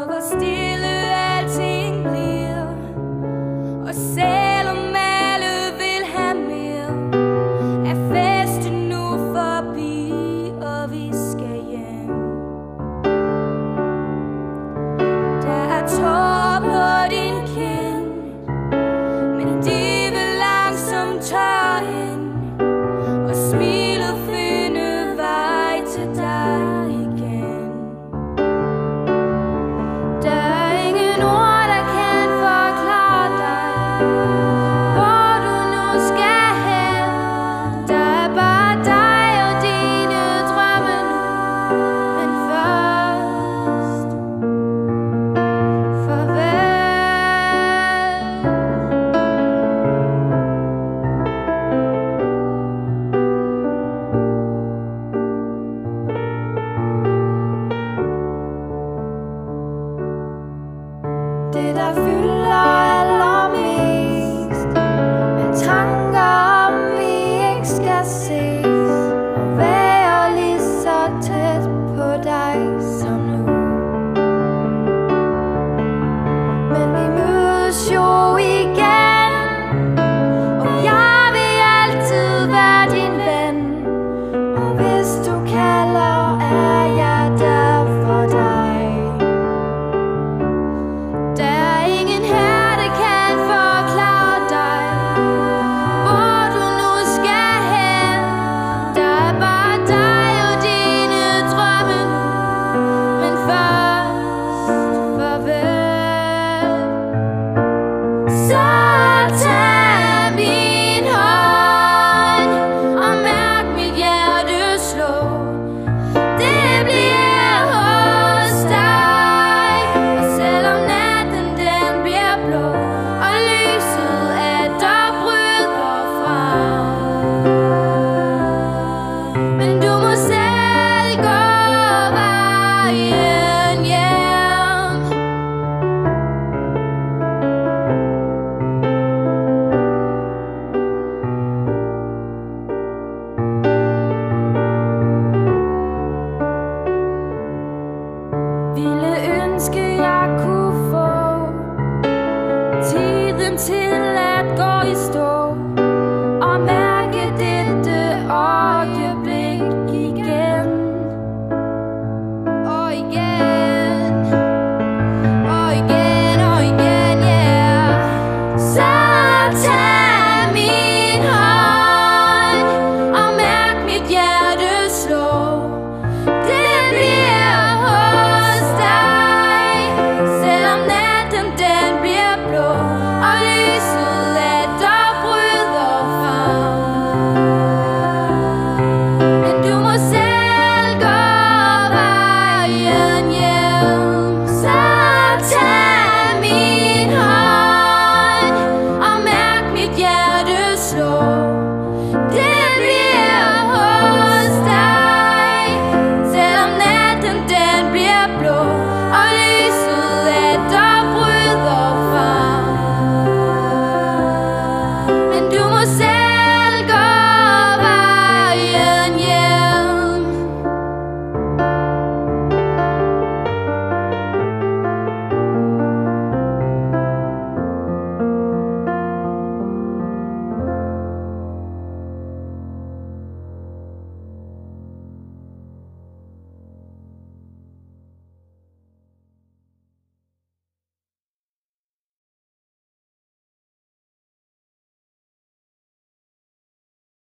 hvor stille alting bliver. Og selvom alle vil have mere, er festen nu forbi, og vi skal hjem. Der er tårer på din kind, men de vil langsomt tørre hen, og smilet finde vej til dig igen. Der er ingen ord, der kan forklare dig, hvor du nu skal hen. Der er bare dig og dine drømme nu, men først farvel. Det der fylder allermest, med tanker om vi ikke skal ses, og være lige så tæt på dig som nu. Men vi mødes jo igen, og jeg vil altid være din ven, og hvis du kalder, er jeg der for dig. Der er ingen her, der kan forklare dig, hvor du nu skal hen. Der er bare dig og dine drømme nu, men først farvel. Så tag min hånd og mærk mit hjerte slå. Det bliver hos dig, og selvom natten den bliver blå, og lyset atter bryder frem, men du må selv gå vejen hjem. Ville ønske jeg kunne få tiden til at gå i stå.